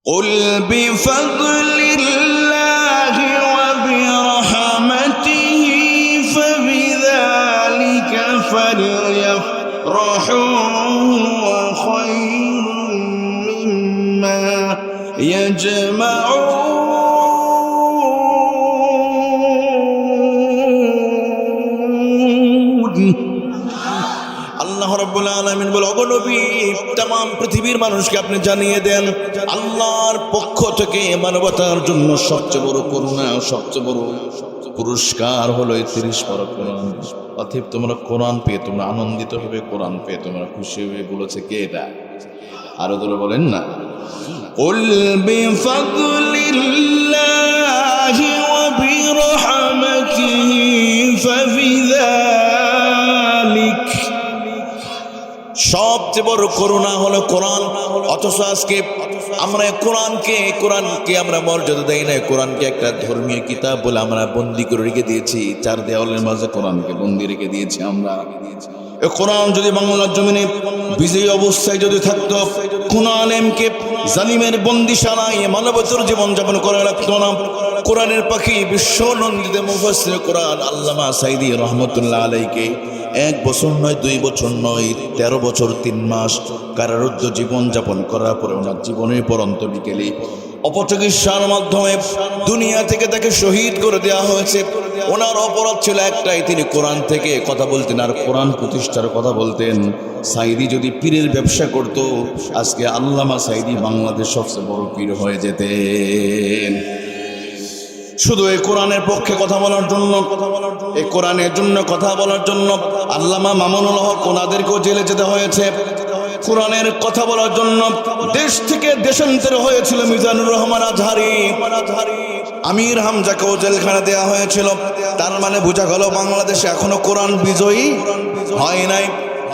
قل بفضل الله وبرحمته فبذلك فليفرحوا هو خير مما يجمعون আল্লাহ রাব্বুল আলামিন বলে, ওগো নবী, तमाम পৃথিবীর মানুষকে আপনি জানিয়ে দেন আল্লাহর পক্ষ থেকে মানবতার জন্য সবচেয়ে বড় করুণা, সবচেয়ে বড় পুরস্কার হলো 30 পারা কোরআন। অতএব তোমরা কোরআন পেয়ে তোমরা আনন্দিত হবে, কোরআন পেয়ে তোমরা খুশি হবে। বলেছে কে এটা? আরো ধরে বলেন না, কুল বিফাদলিল্লাহি ওয়া বিরহমাতিহি ফাবিযালিক। সবচেয়ে বড় করুণা হলো কোরআন। অথচ আজকে আমরা কোরআনকে আমরা মর্যাদা দেই না। কোরআনকে একটা ধর্মীয় কিতাব বলে আমরা বন্দি করে রেখে দিয়েছি, চার দেওয়ালের মাঝে কোরআনকে বন্দি রেখে দিয়েছি আমরা। এই কোরআন যদি বাংলার জমিনে বিজয়ী অবস্থায় যদি থাকতো, কোন আলেমকে জালিমের বন্দিশালায় মানবতার জীবনযাপন করা লাগতো না। কোরআনের পাখি বিশ্বনন্দিত মুফাসসির কোরআন আল্লামা সাঈদী রহমতুল্লাহ আলাইহিকে 1 বছর নয়, 2 বছর নয়, 13 বছর 3 মাস কারারুদ্ধ জীবনযাপন করার পরে ওনার জীবনের পরন্ত বিকেলে অপচিকিৎসার মাধ্যমে দুনিয়া থেকে তাকে শহীদ করে দেওয়া হয়েছে। ওনার অপরাধ ছিল একটাই, তিনি কোরআন থেকে কথা বলতেন আর কোরআন প্রতিষ্ঠার কথা বলতেন। সাঈদী যদি পীরের ব্যবসা করত, আজকে আল্লামা সাঈদী বাংলাদেশ সবচেয়ে বড় পীর হয়ে যেতেন। শুধু এই কোরআনের পক্ষে কথা বলার জন্য, এই কোরআনের জন্য কথা বলার জন্য আল্লামা মামুনুল হক ওনাদেরকেও জেলে যেতে হয়েছে। কোরআনের কথা বলার জন্য দেশ থেকে দেশান্তরে হয়েছিল মিজানুর রহমান আজহারি, আমির হামজাকেও জেলখানা দেওয়া হয়েছিল। তার মানে বোঝা গেল বাংলাদেশে এখনো কোরআন বিজয়ী হয় নাই।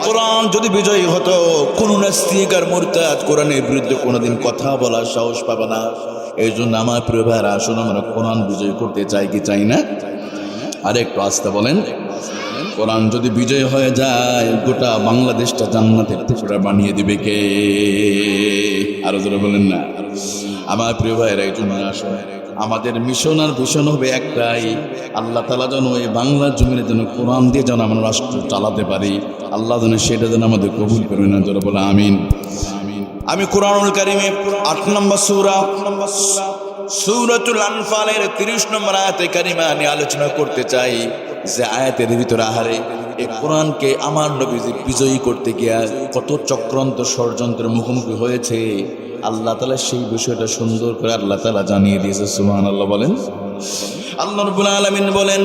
কোরআন যদি বিজয়ী হতো, কোন নাস্তিক আর মুরতাদ কোরআনের বিরুদ্ধে কোনোদিন কথা বলার সাহস পাবে না। এই জন্য আমার প্রিয় ভাইরা, আসুন আমরা কোরআন বিজয় করতে চাই কি চাই না? আর একটু আসতে বলেন, কোরআন যদি বিজয় হয়ে যায়, গোটা বাংলাদেশটা জান্নাতের টুকরা বানিয়ে দিবে কে? আরো জোরে বলেন না। আমার প্রিয় ভাইরা, এই জন্য আসুন আমাদের মিশন আর ভিশন হবে একটাই, আল্লাহ তাআলা যেন এই বাংলার জমিনে যেন কোরআন দিয়ে যেন আমরা রাষ্ট্র চালাতে পারি। আল্লাহ যেন সেটা যেন আমাদের কবুল করে না। জোরে বলে আমিন। আমি কোরআনুল কারীমে 8 নম্বর সূরা সূরাতুল আনফালের 30 নম্বর আয়াতে কারিমা নিয়ে আলোচনা করতে চাই। যে আয়াতের ভিতরে আহারে এই কোরআনকে আমার নবীজি বিজয়ী করতে গিয়া কত চক্রান্ত ষড়যন্ত্রের মুখোমুখি হয়েছে, আল্লাহ তাআলা সেই বিষয়টা সুন্দর করে আল্লাহ তাআলা জানিয়ে দিয়েছে। সুবহানাল্লাহ বলেন। আল্লাহ রাব্বুল আলামিন বলেন,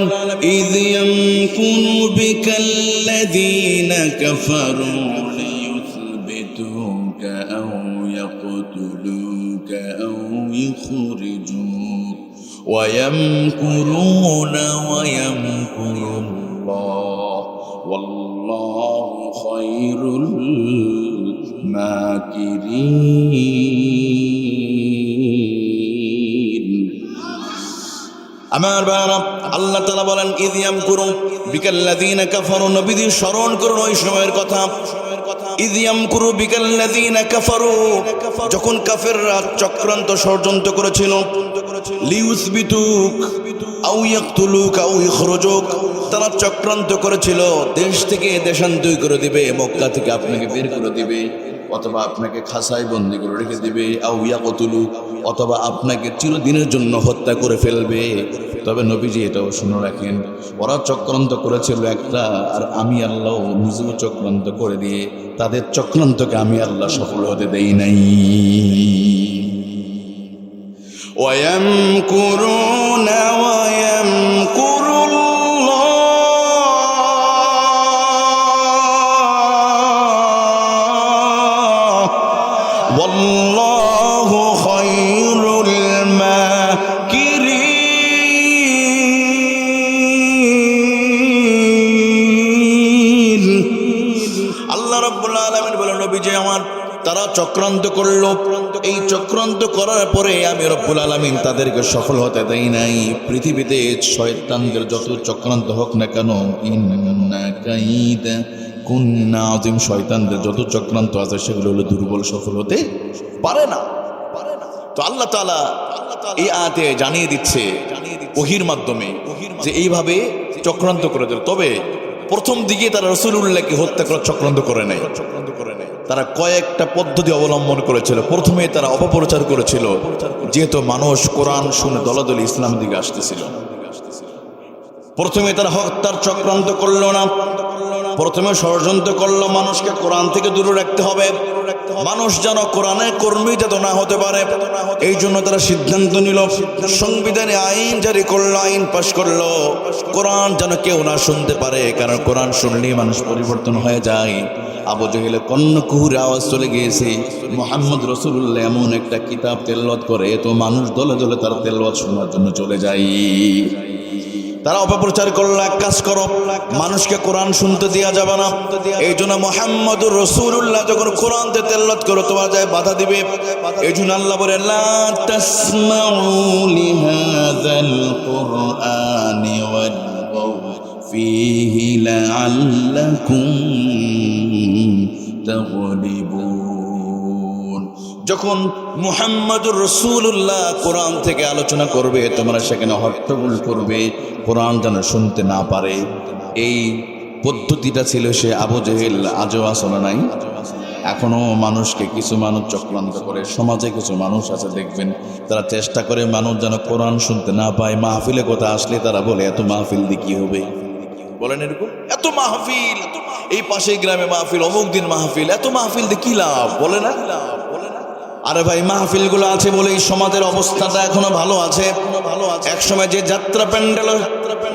ইয ইয়ামকুরু বিকাল্লাযীনা কাফারু লিয়ুসবিতুকা আও ইয়াকতুলুকা আও ইখরিজুক ওয়া ইয়ামকুরুনা ওয়া ইয়ামকুরুল্লাহ ওয়াল্লাহু খায়রুল মাকিরিন। আমার বাবা, আল্লাহ তাআলা বলেন, ইয ইয়ামকুরু বিকাল্লাযীনা কাফারু। নবীজি স্মরণ করুন ওই সময়ের কথা। ইয ইয়ামকুরু বিকাল্লাযীনা কাফারু, যখন কাফেররা চক্রান্ত ষড়যন্ত্র করেছিল, লিউসবিতুক আও ইয়াকতুলুক আও ইখরুজুক, তারা চক্রান্ত করেছিল দেশ থেকে দেশান্তর করে দিবে, মক্কা থেকে আপনাকে বের করে দিবে, অথবা আপনাকে খাসায় বন্দী করে রেখে দিবে, আও ইয়াকতুলুক, অথবা আপনাকে চিরদিনের জন্য হত্যা করে ফেলবে। তবে নবীজি এটাও শুনে রাখেন, ওরা চক্রান্ত করেছিল একটা, আর আমি আল্লাহ নিজেও চক্রান্ত করে দিয়ে তাদের চক্রান্তকে আমি আল্লাহ সফল হতে দেই নাই। ওয়ায়ামকুরুনা ওয়ায়ামকুরুল্লাহ ওয়াল্লাহু খায়রুল মাকিরিন। আল্লাহ রাব্বুল আলামিন বলেন, নবীজি আমার, তারা চক্রান্ত করলো, এই চক্রান্ত করার পরে আমি রব্বুল আলামিন তাদেরকে সফল হতে দেই নাই। পৃথিবীতে শয়তানদের যত চক্রান্ত হোক না কেন, ইন্না কাইদা কুন্না আযীম, শয়তানদের যত চক্রান্ত আছে সেগুলো হলো দুর্বল, সফল হতে পারে না। তো আল্লাহ তাআলা এই আয়াতে জানিয়ে দিচ্ছে ওহীর মাধ্যমে যে এইভাবে চক্রান্ত করে দিল। তবে প্রথম দিকে তারা রাসূলুল্লাহকে হত্যা করার চক্রান্ত করে নাই। তারা কয়েকটা পদ্ধতি অবলম্বন করেছিল। প্রথমে তারা অপপ্রচার করেছিল, যেহেতু মানুষ কোরআন শুনে দলাদলি ইসলাম দিকে আসতেছিল। প্রথমে তারা হত্যার চক্রান্ত করলো না, প্রথমে ষড়যন্ত্র করলো মানুষকে কোরআন থেকে দূরে রাখতে হবে, মানুষ যেন কোরআনের কর্মী যাতে না হতে পারে। এই জন্য তারা সিদ্ধান্ত নিল, সংবিধানে আইন জারি করলো, আইন পাশ করলো, কোরআন যেন কেউ না শুনতে পারে, কারণ কোরআন শুনলেই মানুষ পরিবর্তন হয়ে যায়। আবু জেহেলের কর্ণকুহুর আওয়াজ চলে গিয়েছে, মুহাম্মদ রাসূলুল্লাহ এমন একটা কিতাব তেলাওয়াত করে তো মানুষ দলে দলে তার তেলাওয়াত শোনার জন্য চলে যায়। তারা অপপ্রচার করলো, এক কাজ করো, মানুষকে কোরআন শুনতে দেওয়া যাবে না। এই জন্য মুহাম্মদুর রাসূলুল্লাহ যখন কোরআন তেলাওয়াত করো তোমার যায় বাধা দিবে। এই জন্য আল্লাহ বলেন, লা তাসমাউ লিহাযাল কুরআনি ওয়ালগাউ ফীহি লাআল্লাকুম তাগলিবুন। যখন মুহাম্মদুর রাসূলুল্লাহ কোরআন থেকে আলোচনা করবে তোমরা সেখানে হট্টগোল করবে, কোরআন যেন শুনতে না পারে। এই পদ্ধতিটা ছিল সে আবু জেহেল, আজও আসলে নাই। এখনো মানুষকে কিছু মানুষ চক্রান্ত করে, সমাজে কিছু মানুষ আছে দেখবেন তারা চেষ্টা করে মানুষ যেন কোরআন শুনতে না পায়। মাহফিলে কথা আসলে তারা বলে এত মাহফিল দিয়ে কি হবে, বলেন এরকম, এত মাহফিল, এই পাশে গ্রামে মাহফিল, অমুক দিন মাহফিল, এত মাহফিল দিয়ে কি লাভ, বলে না? আরে ভাই, মাহফিল গুলো আছে বলে এই সমাজের অবস্থাটা এখনো ভালো আছে। এক সময় যে যাত্রা প্যান্ডেল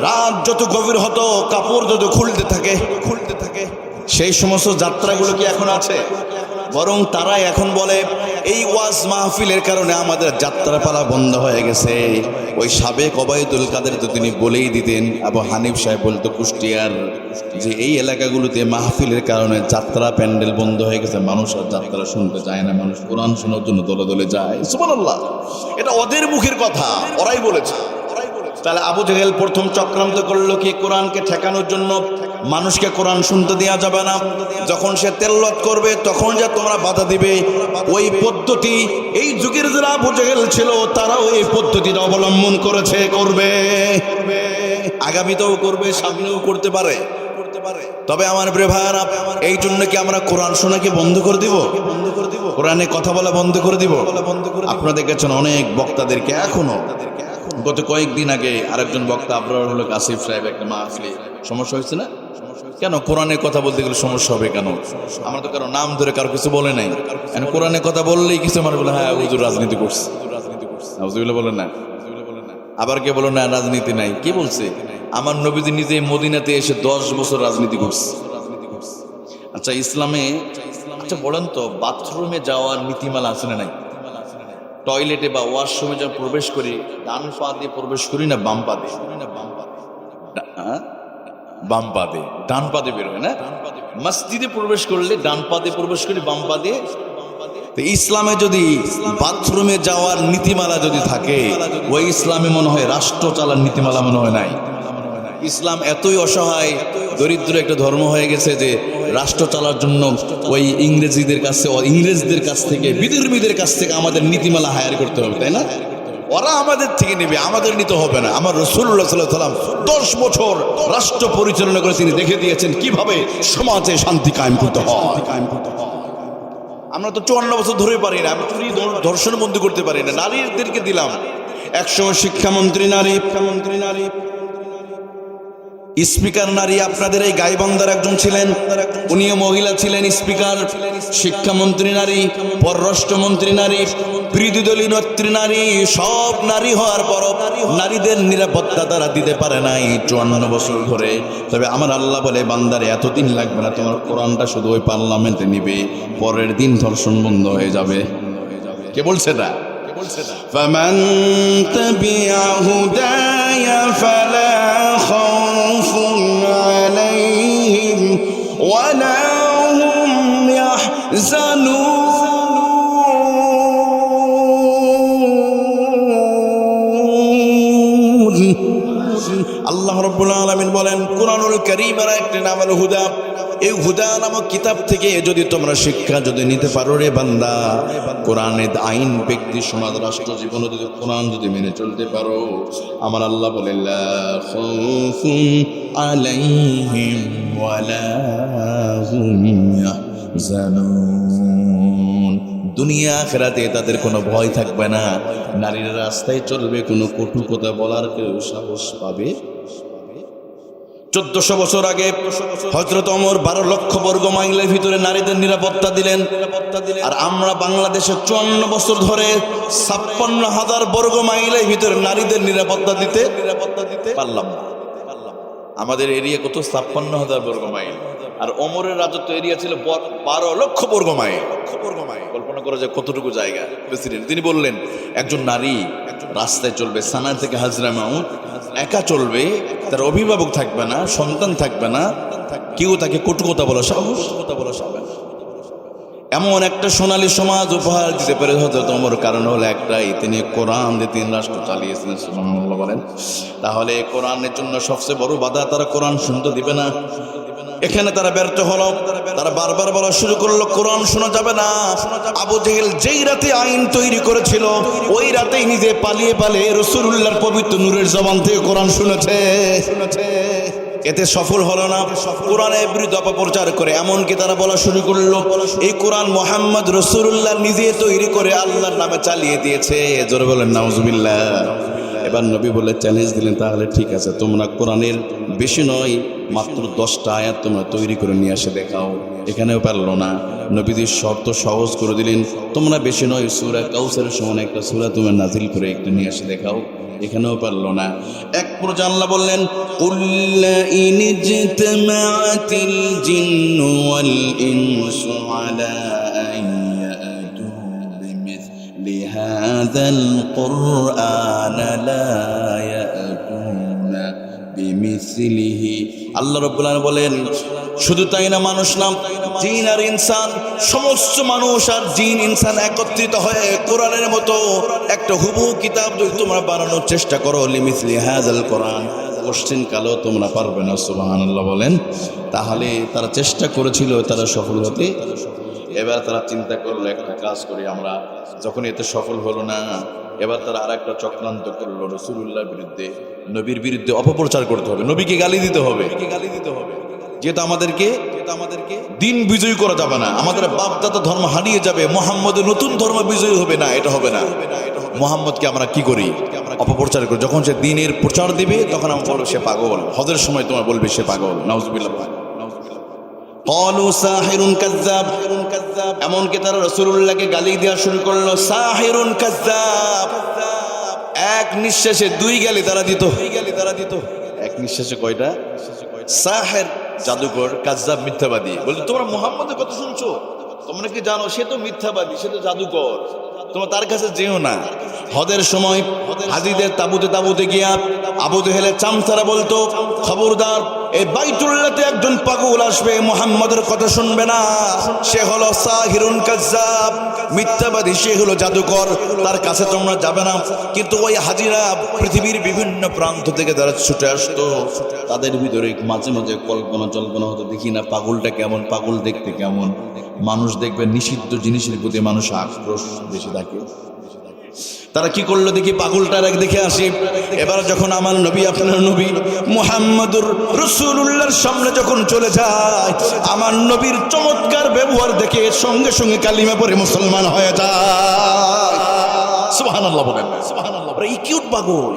রাত যত গভীর হতো, কাপড় যত খুলতে থাকে, সেই সমস্ত যাত্রাগুলো কি এখন আছে? বরং তারাই এখন বলে এই ওয়াজ মাহফিলের কারণে আমাদের যাত্রাপালা বন্ধ হয়ে গেছে। ওই সাবেক ওবায়দুল কাদের তো তিনি বলেই দিতেন, আবু হানিফ সাহেব বলতো কুষ্টিয়ার, যে এই এলাকাগুলোতে মাহফিলের কারণে যাত্রা প্যান্ডেল বন্ধ হয়ে গেছে, মানুষ আর যাত্রা শুনতে যায় না, মানুষ কোরআন শোনার জন্য দলে দলে যায়। সুবহানাল্লাহ, এটা ওদের মুখের কথা, ওরাই বলেছে। তাহলে আবু জেহেল প্রথম চক্রান্ত করলো কি, কোরআনকে ঠেকানোর জন্য মানুষকে কোরআন শুনতে দেওয়া যাবে না, যখন সে তেলাওয়াত করবে তখন যা তোমরা বাধা দিবে। ওই পদ্ধতি এই যুগের যারা আবু জেহেল ছিল তারাও এই পদ্ধতিটা অবলম্বন করেছে, করবে, আগামীতেও করবে, সামনেও করতে পারে। তবে আমার প্রিয় ভাইরা, এই জন্য কি আমরা কোরআন শোনাকে বন্ধ করে দিব? কোরআনে কথা বলা বন্ধ করে দিব? আপনারা দেখেছেন অনেক বক্তাদেরকে, এখনো গত কয়েকদিন আগে আরেকজন বক্তা আবরার হলো আসিফ সাহেব একটা মাহফিলে সমস্যা হয়েছে না? কেন কোরআনের কথা বলতে গেলে সমস্যা হবে কেন? আমরা তো কারো নাম ধরে কারো কিছু বলে নাই, কোরআনের কথা বললেই কিছু মানুষ বলে হ্যাঁ হুজুর রাজনীতি করছে, হুজুর বলে না। আবার কে বলো না রাজনীতি নাই, কি বলছে? আমার নবীজি নিজে মদিনাতে এসে 10 বছর রাজনীতি করছে। আচ্ছা ইসলামে, আচ্ছা বলেন তো, বাথরুমে যাওয়ার নীতিমালা আছে না নাই? টয়লেটে বা ওয়াশরুমে যখন প্রবেশ করি ডান পা দিয়ে প্রবেশ করি না বাম পা দিয়ে? বাম পা দিয়ে, ডান পা দিয়ে বের হয় না? মসজিদে প্রবেশ করলে ডান পা দিয়ে প্রবেশ করি, বাম পা দিয়ে। ইসলামে যদি বাথরুমে যাওয়ার নীতিমালা যদি থাকে, ওই ইসলামে মনে হয় রাষ্ট্র চালার নীতিমালা মনে হয় নাই। ইসলাম এতই অসহায় দরিদ্র একটা ধর্ম হয়ে গেছে যে রাষ্ট্র চালার জন্য ওই ইংরেজদের কাছ থেকে, বিধর্মীদের কাছ থেকে আমাদের নীতিমালা হায়ার করতে হবে, তাই না? ওরা আমাদের থেকে নেবে, আমাদের নিতে হবে না। আমার রাসূলুল্লাহ সাল্লাল্লাহু আলাইহি ওয়াসাল্লাম 10 বছর রাষ্ট্র পরিচালনা করে তিনি দেখে দিয়েছেন কিভাবে সমাজে শান্তি কায়েম করতে হয়। আমরা তো 54 বছর ধরে পারি না, আমি চুরি ধর্ষণ বন্ধ করতে পারি না, নারীদেরকে দিলাম। একসময় শিক্ষামন্ত্রী নারী, স্পিকার নারী, আপনাদের এই গাইবান্ধার একজন ছিলেন, উনিও মহিলা ছিলেন স্পিকার। শিক্ষামন্ত্রী নারী, পররাষ্ট্রমন্ত্রী নারী, বিরোধী দলীয় নেত্রী নারী, সব নারী হওয়ার পর নারীদের নিরাপত্তা তারা দিতে পারে নাই 54 বছর ধরে। তবে আমার আল্লাহ বলে, বান্দারে এতদিন লাগবে না, তোমার কোরআনটা শুধু ওই পার্লামেন্টে নিবে, পরের দিন ধর্ষণ বন্ধ হয়ে যাবে। কে বলছে না? فمن تبع هداي فلا خوف عليهم ولا هم يحزنون। আল্লাহ রাব্বুল আলামিন বলেন, কুরআনুল কারীমের একটা নাম হলো হুদা। এই হুদা নামক কিতাব থেকে যদি তোমরা শিক্ষা যদি নিতে পারো রে বান্দা, কোরআনের আইন ব্যক্তি সমাজ রাষ্ট্র জীবনে যদি কোরআন যদি মেনে চলতে পারো, আমার আল্লাহ বলেন লা খাউফুন আলাইহিম ওয়ালা হুম ইয়াহজানুন। দুনিয়া আখিরাতে তাদের কোনো ভয় থাকবে না। নারীরা রাস্তায় চলবে, কোনো কটু কথা বলার কেউ সাহস পাবে। 1400 বছর আগে হযরত ওমর 12 লক্ষ বর্গ মাইলের ভিতরে নারীদের নিরাপত্তা দিলেন। আর আমরা বাংলাদেশে 54 বছর ধরে 56,000 বর্গ মাইলের ভিতরে নারীদের নিরাপত্তা দিতে পারলাম না। আমাদের এরিয়া কত? 56,000 বর্গ মাইল। আর ওমরের রাজত্ব এরিয়া ছিল 12 লক্ষ বর্গ মাইল। কল্পনা করা যায় কতটুকু জায়গা। প্রেসিডেন্ট তিনি বললেন, একজন নারী রাস্তায় চলবে, সানা থেকে হাজরা মাউত, একা চলবে, তার অভিভাবক থাকবে না, সন্তান থাকবে না, কেউ তাকে কটু কথা বলা সাহস পাবে না। এমন একটা সোনালী সমাজ উপহার দিতে পেরে হযরত ওমর, কারণ হলো একটাই, তিনি কোরআন দিয়ে 3 রাষ্ট্র চালিয়েছিলেন। সুবহানাল্লাহ বলেন। তাহলে কোরআনের জন্য সবচেয়ে বড় বাধা, তারা কোরআন শুনতে দিবে না। এখানে তারা ব্যর্থ হলো। তারা বারবার বলা শুরু করলো কোরআন শোনা যাবে না। আবু জেহেল যেই রাতে আইন তৈরি করেছিল, ওই রাতেই নিজে পালিয়ে পালিয়ে রাসূলুল্লাহর পবিত্র নূরের জবান থেকে কোরআন শুনেছে। এতে সফল হলো না। কোরআনের বিরুদ্ধে অপপ্রচার করে এমনকি তারা বলা শুরু করলো, এই কোরআন মুহাম্মদ রাসূলুল্লাহ নিজে তৈরি করে আল্লাহর নামে চালিয়ে দিয়েছে। জোরে বলেন নাউজুবিল্লাহ। এবার নবী বলে চ্যালেঞ্জ দিলেন, তাহলে ঠিক আছে, তোমরা কোরআনের বেশি নয় মাত্র 10টা আয়াত তোমরা তৈরি করে নিয়ে এসে দেখাও। এখানেও পারলো না। নবীদের শর্ত সহজ করে দিলেন, তোমরা বেশি নয় সূরা কাউসারের সমান একটা সূরা তোমরা নাজিল করে একটু নিয়ে এসে দেখাও। এখানেও পারলো না। এক পর্যায়ে আল্লাহ বললেন, কুল লা ইন ইজতামাআতিল জিন্নু ওয়াল ইনসু আলা আন ইয়াতু বিমিসলি হাযাল কুরআন লা ইয়াতুনা বিমিসলিহি। আল্লাহ রাব্বুল আলামিন বলেন, শুধু তাই না, মানুষ না, জিন আর ইনসান, সমস্ত মানুষ আর জিন ইনসান একত্রিত হয়ে কোরআনের মতো একটা হুবহু কিতাব যদি তোমরা বানানোর চেষ্টা করো, লিমিসলি হাযাল কোরআন, কোশ্চেন কালো তোমরা পারবে না। সুবহানাল্লাহ বলেন। তাহলে তারা চেষ্টা করেছিল, তারা সফল হতে। এবার তারা চিন্তা করলো, একটা কাজ করি আমরা, যখন এতে সফল হলো না, এবার তারা আর একটা চক্রান্ত করলো, রাসূলুল্লাহর বিরুদ্ধে, নবীর বিরুদ্ধে অপপ্রচার করতে হবে, নবীকে গালি দিতে হবে। যেহেতু আমাদেরকে দিন বিজয়ী করা যাবে না, আমাদের বাপদাদা ধর্ম হারিয়ে যাবে, মুহাম্মদের নতুন ধর্ম বিজয়ী হবে না, এটা হবে না। মুহাম্মদকে আমরা কি করি? অপপ্রচার করি। যখন সে দিনের প্রচার দিবে, তখন আমরা বলবো সে পাগল। হজের সময় তোমার বলবে সে পাগল। নাউজুবিল্লাহ। ক্বালু সাহিরুন কাযযাব। এমনকি তারা রাসূলুল্লাহকে গালি দেওয়া শুরু করলো, সাহিরুন কাযযাব। এক নিঃশ্বাসে 2 গালি তারা দিত। এক নিঃশ্বাসে কয়টা? সাহির জাদুকর, কাযযাব মিথ্যাবাদী। বলতো তোমরা মুহাম্মদের কথা শুনছো, তোমরা কি জানো সে তো মিথ্যাবাদী, সে তো জাদুকর, তোমরা তার কাছে যেও না। হজের সময় হাজিদের তাবুতে গিয়া আবু জেহেলের চামচারা বলতো, খবরদার, এই বাইতুল্লাহতে একজন পাগল আসবে, মুহাম্মদের কথা শুনবে না, সে হলো সাহিরুন কাযযাব, মিথ্যাবাদী, সে হলো জাদুকর, তার কাছে তোমরা যাবে না। কিন্তু ওই হাজিরা পৃথিবীর বিভিন্ন প্রান্ত থেকে যারা ছুটে আসতো, তাদের ভিতরে মাঝে মাঝে কল্পনা হতো, দেখি না পাগলটা কেমন, পাগল দেখতে কেমন। মানুষ দেখবে নিষিদ্ধ জিনিসের প্রতি মানুষ আক্রোশ বেশি থাকে। তারা কি করলো, দেখি পাগলটার এক দেখে আসি। এবার যখন আমার নবী, আপনার নবী মুহাম্মদুর রাসূলুল্লাহর সামনে যখন চলে যায়, আমার নবীর চমৎকার ব্যবহার দেখে সঙ্গে সঙ্গে কালিমা পড়ে মুসলমান হয়ে যায়। সুবহানাল্লাহ বলেন। সুবহানাল্লাহ। এই কিউট পাগল,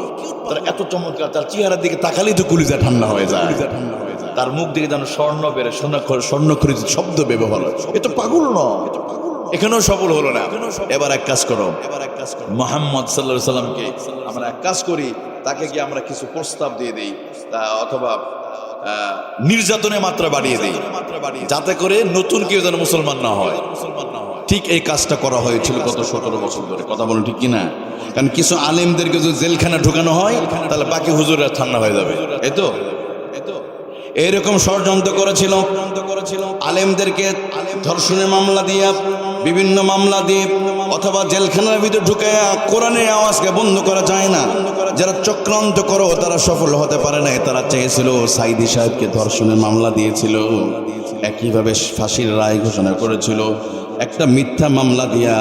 তার এত চমৎকার, তার চেহারার দিকে তাকালেই তো কলিজা ঠান্ডা হয়ে যায়। তার মুখ দিকে যেন স্বর্ণ বেড়ে স্বর্ণখচিত শব্দ ব্যবহার হয়। এ তো পাগল নয়। এখানেও সফল হলো না। এবার এক কাজ করো, মুহাম্মদ সাল্লাল্লাহু আলাইহি সাল্লামকে আমরা এক কাজ করি, তাকে কি আমরা কিছু প্রস্তাব দিয়ে দেই, অথবা নির্যাতনের মাত্রা বাড়িয়ে দেই, যাতে করে নতুন কেউ যেন মুসলমান না হয়। ঠিক এই কাজটা করা হয়েছিল গত 17 বছর ধরে। কথা বলুন ঠিক কিনা? কারণ কিছু আলেমদেরকে যদি জেলখানা ঢুকানো হয়, তাহলে বাকি হুজুররা ঠান্ডা হয়ে যাবে। এই তো এইরকম ষড়যন্ত্র করেছিল। আলেমদেরকে ধর্ষণের মামলা দিয়ে, বিভিন্ন মামলা দিয়ে, অথবা জেলখানার ভিতরে ঢুকে কোরআনের আওয়াজকে বন্ধ করা যায় না। যারা চক্রান্ত করো তারা সফল হতে পারে নাই। তারা চেয়েছিল সাইদি সাহেবকে ধর্ষণের মামলা দিয়েছিল, একইভাবে ফাঁসির রায় ঘোষণা করেছিল। একটা মিথ্যা মামলা দিয়া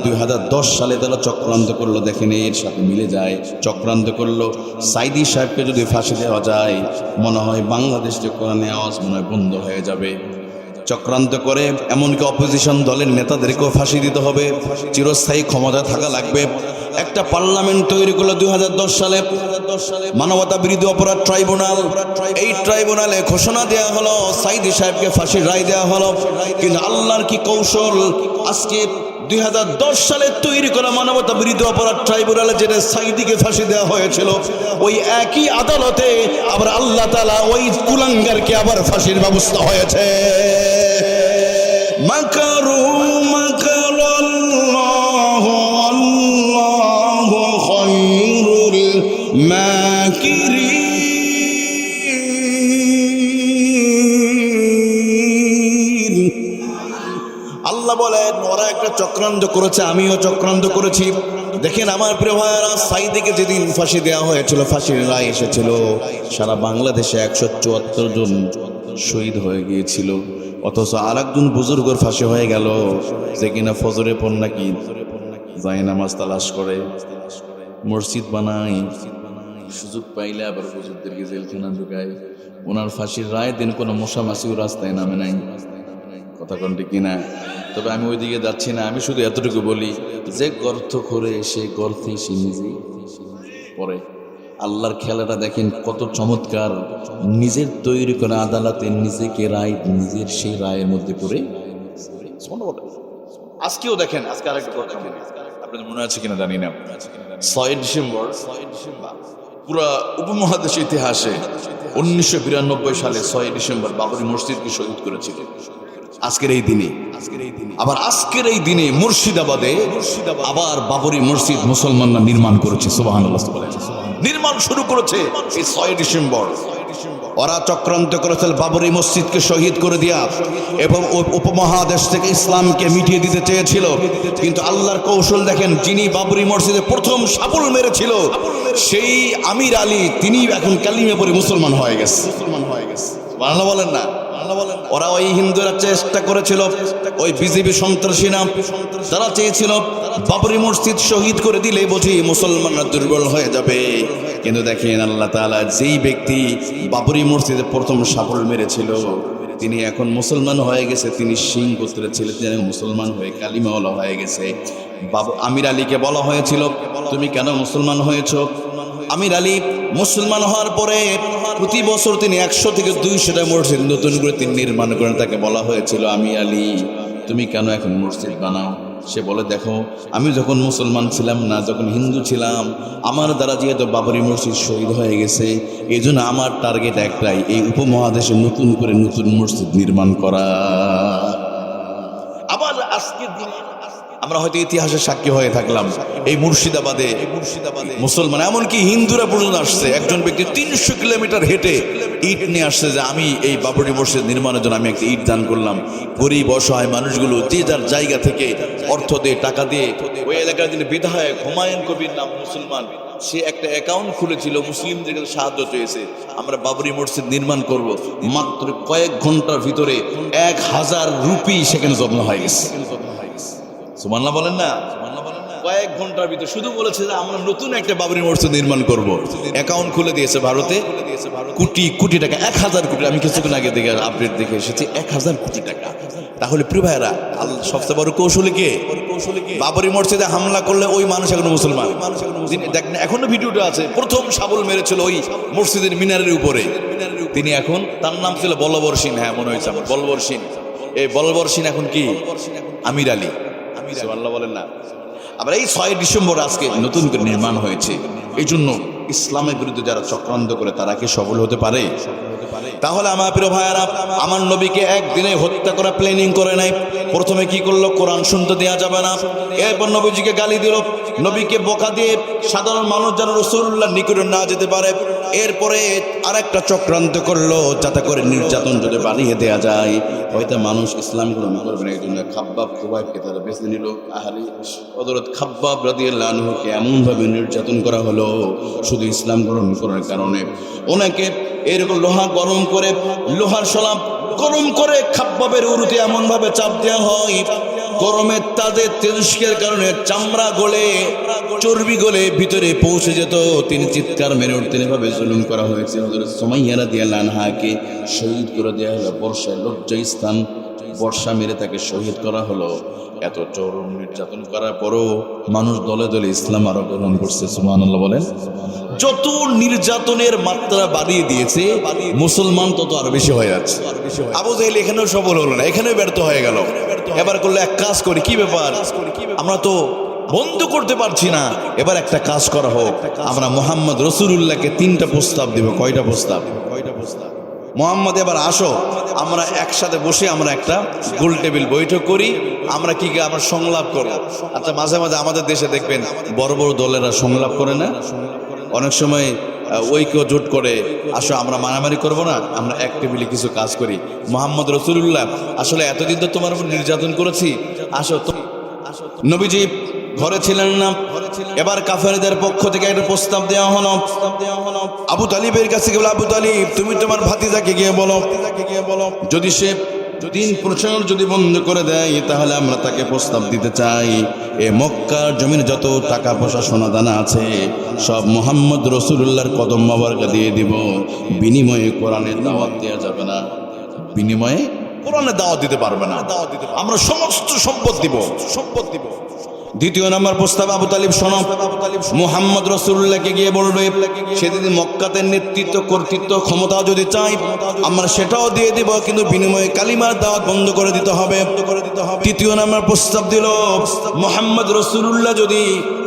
2010 সালে তারা চক্রান্ত করলো। দেখেন এর সাথে মিলে যায়, চক্রান্ত করলো। সাইদি সাহেবকে যদি ফাঁসি দেওয়া যায় মনে হয় বাংলাদেশ যে কোরআনের আওয়াজ মনে হয় বন্ধ হয়ে যাবে। চক্রান্ত করে এমনকি অপোজিশন দলের নেতাদেরকেও ফাঁসি দিতে হবে, চিরস্থায়ী ক্ষমতা থাকা লাগবে। একটা পার্লামেন্ট তৈরি করলো 2010 সালে, মানবতা বিরোধী অপরাধ ট্রাইব্যুনাল। এই ট্রাইব্যুনালে ঘোষণা দেওয়া হলো সাইদি সাহেবকে ফাঁসির রায় দেওয়া হলো। কিন্তু আল্লাহর কি কৌশল, আজকে 2010 সালে তৈরি করা মানবতা বিরোধী অপরাধ ট্রাইব্যুনালে যেটা সাইদিকে ফাঁসি দেওয়া হয়েছিল, ওই একই আদালতে আবার আল্লাহ তাআলা ওই কুলাঙ্গারকে আবার ফাঁসির ব্যবস্থা হয়েছে। মাকারু মাকারাল্লাহু আল্লাহু খায়রুল মাকিরিন। আল্লাহ বলেন ওরা একটা চক্রান্ত করেছে, আমিও চক্রান্ত করেছি। দেখেন আমার প্রিয় ভাইয়েরা, সাইদিকে যেদিন ফাঁসি দেওয়া হয়েছিল, ফাঁসির রায় এসেছিল, সারা বাংলাদেশে 174 জন শহীদ হয়ে গিয়েছিল। অথচ আর একজন বুজুর্গর ফাঁসি হয়ে গেল, যে কিনা ফজরে পর নাকি যায় নামাজ তালাশ করে, মসজিদ বানায়, সুযোগ পাইলে আবার হুজুরদেরকে জেলখানা ঢুকায়। ওনার ফাঁসির রায় দিন কোনো মশা মাছিও রাস্তায় নামে নাই। কথা কোনটি কিনা? তবে আমি ওইদিকে যাচ্ছি না, আমি শুধু এতটুকু বলি, যে গর্ত করে সে গর্তে সে নিজেই পড়ে। আল্লাহর খেলাটা দেখেন কত চমৎকার। নিজের তৈরি করা আদালতে নিজেকে রায়, নিজের সেই রায়ের মধ্যে পড়ে। আজকেও দেখেন, আজকে আরেকটা কথা আপনাদের মনে আছে কিনা জানি না, 6 ডিসেম্বর পুরা উপমহাদেশ ইতিহাসে 1992 সালে 6 ডিসেম্বর বাবরি মসজিদকে শহীদ করেছিল। আজকের এই দিনে, আবার আজকের এই দিনে মুর্শিদাবাদে আবার বাবরি মসজিদ মুসলমানরা নির্মাণ করেছে। সুবহানাল্লাহ, নির্মাণ শুরু করেছে এই 6 ডিসেম্বর। ওরা চক্রান্ত করেছিল বাবরি মসজিদকে শহীদ করে দিয়া এবং উপমহাদেশ থেকে ইসলামকে মিটিয়ে দিতে চেয়েছিল। কিন্তু আল্লাহর কৌশল দেখেন, যিনি বাবরি মসজিদে প্রথম শাবল মেরেছিল সেই আমির আলী, তিনি এখন কালিমে পড়ে মুসলমান হয়ে গেছে। সুবহানাল্লাহ বলেন না? ওরা ওই হিন্দুরা চেষ্টা করেছিল, ওই বিজেপি সন্ত্রাসীরা তারা চেয়েছিল বাবরি মসজিদ শহীদ করে দিলে বুঝি মুসলমানরা দুর্বল হয়ে যাবে। কিন্তু দেখেন আল্লাহ তাআলা যেই ব্যক্তি বাবরি মসজিদে প্রথম শাবল মেরেছিল তিনি এখন মুসলমান হয়ে গেছে। তিনি সিং গোত্রের ছেলে, তিনি মুসলমান হয়ে কালিমাওয়ালা হয়ে গেছে। আমির আলীকে বলা হয়েছিল তুমি কেন মুসলমান হয়েছ? আমির আলী মুসলমান হওয়ার পরে প্রতি বছর তিনি 100 থেকে 200টা মসজিদ নতুন করে তিনি নির্মাণ করেন। তাকে বলা হয়েছিল আমির আলী তুমি কেন এখন মসজিদ বানাও? সে বলে দেখো, আমি যখন মুসলমান ছিলাম না, যখন হিন্দু ছিলাম, আমার দ্বারা যেহেতু বাবরি মসজিদ শহীদ হয়ে গেছে, এই জন্য আমার টার্গেট একটাই, এই উপমহাদেশে নতুন করে নতুন মসজিদ নির্মাণ করা। আবার আজকের দিনে আমরা হয়তো ইতিহাসের সাক্ষী হয়ে থাকলাম, এই মুর্শিদাবাদে মুসলমান এমনকি হিন্দুরা পর্যন্ত আসছে। একজন ব্যক্তি 300 কিলোমিটার হেঁটে ইট নিয়ে আসছে যে আমি এই বাবরি মসজিদ নির্মাণের জন্য আমি একটা ইট দান করলাম। গরিব অসহায় মানুষগুলো যে যার জায়গা থেকে অর্থ দিয়ে, টাকা দিয়ে, ওই এলাকার যিনি বিধায়ক হুমায়ুন কবির নাম মুসলমান, সে একটা অ্যাকাউন্ট খুলেছিল, মুসলিমদের কাছে সাহায্য চেয়েছে, আমরা বাবরি মসজিদ নির্মাণ করব। মাত্র কয়েক ঘন্টার ভিতরে 1000 রুপি সেখানে জমা হয়ে গেছে। সুবহানাল্লাহ বলেন না? কয়েক ঘন্টার ভিতরে শুধু বলেছে যে আমরা নতুন একটা বাবরি মসজিদ নির্মাণ করব। অ্যাকাউন্ট খুলে দিয়েছে ভারতে, কোটি কোটি টাকা, 1000 কোটি। আমি কিছুক্ষণ আগে দেখে আপডেট দেখে এসেছি 1000 কোটি টাকা। তাহলে প্রিয় ভাইয়েরা, সবচেয়ে বড় কৌশলী কে? বাবরি মসজিদে হামলা করলে ওই মানুষ এখনো মুসলমান। দেখেন এখনো ভিডিওটা আছে, প্রথম শাবল মেরেছিল ওই মসজিদের মিনারের উপরে। তিনি এখন, তার নাম ছিল বলবর সিং, হ্যাঁ মনে হয়েছে আমার, বলবর সিং। এই বলবর সিং এখন কি? আমির আলী। সুবহানাল্লাহ বলেন না? আবার এই 6 ডিসেম্বর আজকে নতুন করে নির্মাণ হয়েছে। এই জন্য ইসলামের বিরুদ্ধে যারা চক্রান্ত করে তারা কি সফল হতে পারে? তাহলে আমার প্রিয় ভাইয়েরা, আমার নবীকে একদিনে হত্যা করা প্ল্যানিং করে নাই। প্রথমে কি করলো? কোরআন শুনতে দেওয়া যাবে না। এরপর নবীজিকে গালি দিল, নবীকে বোকা দিয়ে সাধারণ মানুষ যেন রাসূলুল্লাহর নিকটে না যেতে পারে। এরপরে আরেকটা চক্রান্ত করলো, যাতে করে নির্যাতন যদি বাড়িয়ে দেওয়া যায়, হয়তো মানুষ ইসলাম গ্রহণ করবে না। এই জন্য খাব্বাব খুবাইবকে তারা বেছে নিল। আহারে হযরত খাব্বাব রাদিয়াল্লাহু আনহুকে এমনভাবে নির্যাতন করা হলো শুধু ইসলাম গ্রহণ করার কারণে। ওনাকে এরকম লোহা গরম করে, লোহার শলাপ গরম করে খাব্বাবের উরুতে এমনভাবে চাপ দেওয়া হয়, গরমের তাজে তেজস্ক্রিয়ার কারণে চামড়া গলে, চর্বি গলে ভিতরে পৌঁছে যেত। তিনি চিৎকার মেরে উঠতেন। এভাবে জুলুম করা হয়েছে। হযরত সুমাইয়া রাদিয়াল্লাহু আনহাকে শহীদ করে দেওয়া হলো বর্ষায়, লজ্জাস্থান বর্ষা মেরে তাকে শহীদ করা হলো। এত চরম নির্যাতন করার পরও মানুষ দলে দলে ইসলাম আরো গ্রহণ করছে। সুবহানাল্লাহ বলেন। যত নির্যাতনের মাত্রা বাড়িয়ে দিয়েছে মুসলমান তত আরো বেশি হয়ে যাচ্ছে। আবু জাহেল এখানেও সফল হলো না, এখানেও ব্যর্থ হয়ে গেল। এবার করলো এক কাজ করি, কি ব্যাপার, আমরা তো বন্ধ করতে পারছি না, এবার একটা কাজ করা হোক, আমরা মুহাম্মদ রাসূলুল্লাহকে 3টা প্রস্তাব দিব। কয়টা প্রস্তাব? মুহাম্মদ এবার আসো, আমরা একসাথে বসে আমরা একটা গোল টেবিল বৈঠক করি, আমরা কি আমরা সংলাপ করব। আচ্ছা, মাঝে মাঝে আমাদের দেশে দেখবেন বড় বড় দলেরা সংলাপ করে না, অনেক সময় ঐক্য জোট করে, আসো আমরা মারামারি করব না, আমরা এক টেবিলে কিছু কাজ করি। মুহাম্মদ রাসূলুল্লাহ আসলে এতদিন তো তোমার উপর নির্যাতন করেছি, আসো। নবীজি ঘরে ছিলেন না। এবার কাফেরদের পক্ষ থেকে একটা প্রস্তাব দেওয়া হলো। আবু তালিবের কাছে গেল, আবু তালিব তুমি তোমার ভাতিজাকে গিয়ে বলো, যদি সে দিন প্রচার যদি বন্ধ করে দেয় তাহলে আমরা তাকে প্রস্তাব দিতে চাই, এ মক্কার জমির যত টাকা পয়সা সোনা দানা আছে সব মুহাম্মদ রাসূলুল্লাহর কদম মোবারক দিয়ে দিব, বিনিময়ে কোরআনের দাওয়াত দেওয়া যাবে না, বিনিময়ে কোরআনের দাওয়াত দিতে পারবে না, আমরা সমস্ত সম্পদ দিব। দ্বিতীয় নাম্বার প্রস্তাব, আবু তালিব শোনো, মুহাম্মদ রাসূলুল্লাহকে গিয়ে বলবে সে যদি মক্কাতে নেতৃত্ব, কর্তৃত্ব, ক্ষমতা যদি চাই আমরা সেটাও দিয়ে দিব, কিন্তু বিনিময়ে কালিমার দাওয়াত বন্ধ করে দিতে হবে। তৃতীয় নাম্বার প্রস্তাব দিল, মুহাম্মদ রাসূলুল্লাহ যদি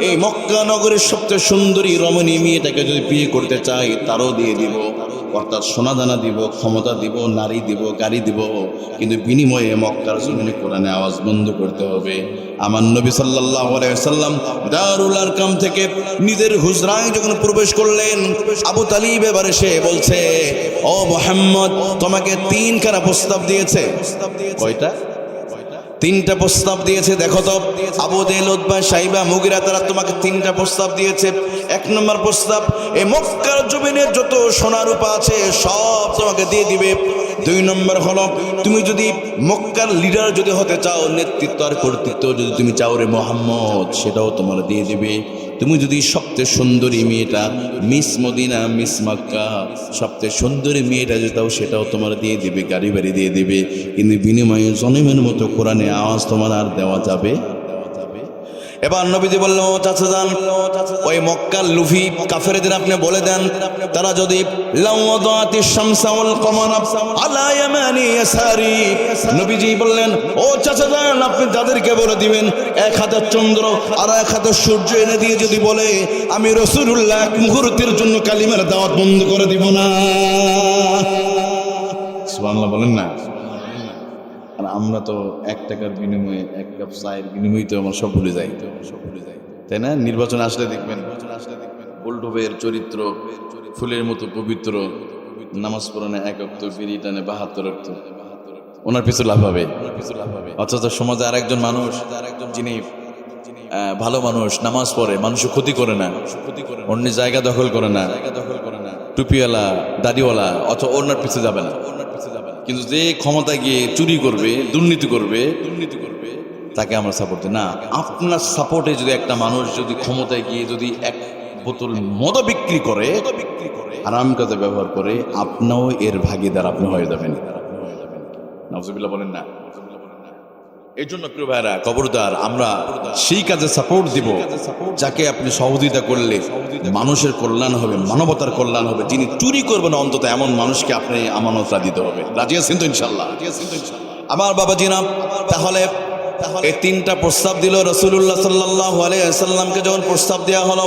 এই মক্কা নগরের সবচেয়ে সুন্দরী রমণী মেয়েটাকে যদি বিয়ে করতে চাই তারও দিয়ে দিব, অর্থাৎ সোনাদানা দিব, ক্ষমতা দিব, নারী দিব, গাড়ি দিব, কিন্তু বিনিময়ে মক্কার জমিনে কোরআনে আওয়াজ বন্ধ করতে হবে। আমার নবী সাল্লাল্লাহু আলাইহি ওয়াসাল্লাম দারুল আরকাম থেকে নিজের হুজরায় যখন প্রবেশ করলেন, আবু তালিব এবারে সে বলছে, ও মুহাম্মদ তোমাকে 3খানা প্রস্তাব দিয়েছে। কয়টা? 3টা প্রস্তাব দিয়েছে। দেখো তো, আবু জেহেল, উতবা, সাইবা, মুগিরা তারা তোমাকে 3টা প্রস্তাব দিয়েছে। 1 নম্বর প্রস্তাব, এই মক্কার জমিনে যত সোনা রূপা আছে সব তোমাকে দিয়ে দিবে। 2 নম্বর হলো, তুমি যদি মক্কার লিডার যদি হতে চাও, নেতৃত্ব আর কর্তৃত্ব যদি তুমি চাও রে মুহাম্মদ, সেটাও তোমার দিয়ে দিবে। তুমি যদি সবচেয়ে সুন্দরী মেয়েটা, মিস মদিনা, মিস মক্কা, সবচেয়ে সুন্দরী মেয়েটা যেটাও সেটাও তোমার দিয়ে দিবে, গাড়ি বাড়ি দিয়ে দিবে, কিন্তু বিনিময়ে জনমের মতো কোরআনে আওয়াজ তোমার আর দেওয়া যাবে। এবার নবীজি বলল, চাচা যান, ওই মক্কার লুফি কাফেরদের আপনি বলে দেন, তারা যদি লাওয়াদাতিশ শামসা ওয়াল কমারা আলা ইয়ামানি ইয়াসারি, নবীজি বললেন, ও চাচা যান আপনি তাদেরকে বলে দিবেন, 1 হাতে চন্দ্র আর 1 হাতে সূর্য এনে দিয়ে যদি বলে আমি রাসূলুল্লাহ এক মুহূর্তের জন্য কালিমার দাওয়াত বন্ধ করে দিব না। সুবহানাল্লাহ বলেন না। আর আমরা তো 1 টাকার বিনিময়ে 1 কাপ চায়ের বিনিময়ে তো আমরা সব ভুলে যাই, তাই না? নির্বাচন আসলে দেখবেন বল্টুবের চরিত্র ফুলের মতো পবিত্র, নামাজ পড়ানে 1 ওয়াক্ত, বিড়ি টানে 72 ওয়াক্ত, ওনার পিছু লাভ হবে। অথচ সমাজে আরেকজন মানুষ যিনি ভালো মানুষ, নামাজ পড়ে, মানুষের ক্ষতি করে না, অন্য জায়গা দখল করে না, টুপিওয়ালা, দাড়িওয়ালা, অথবা ওনার পিছু যাবে না। কিন্তু যে ক্ষমতা গিয়ে চুরি করবে, দুর্নীতি করবে, তাকে আমরা সাপোর্ট দিই না। আপনার সাপোর্টে যদি একটা মানুষ যদি ক্ষমতায় গিয়ে যদি 1 বোতল মদ বিক্রি করে, হারাম কাজে ব্যবহার করে, আপনিও এর ভাগীদার আপনি হয়ে যাবেন। নাউজুবিল্লাহ বলেন না। এই জন্য প্রিয় ভাইরা, খবরদার আমরা সেই কাজে সাপোর্ট দিব যাকে আপনি সহযোগিতা করলে মানুষের কল্যাণ হবে, মানবতার কল্যাণ হবে। যিনি চুরি করবেন অন্তত এমন মানুষকে আপনি আমানতটা দিতে হবে। রাজি আছেন তো ইনশাআল্লাহ? আমার বাবাজিরা, তাহলে এই তিনটা প্রস্তাব দিল রাসূলুল্লাহ সাল্লাল্লাহু আলাইহি ওয়াসাল্লামকে। যখন প্রস্তাব দেওয়া হলো,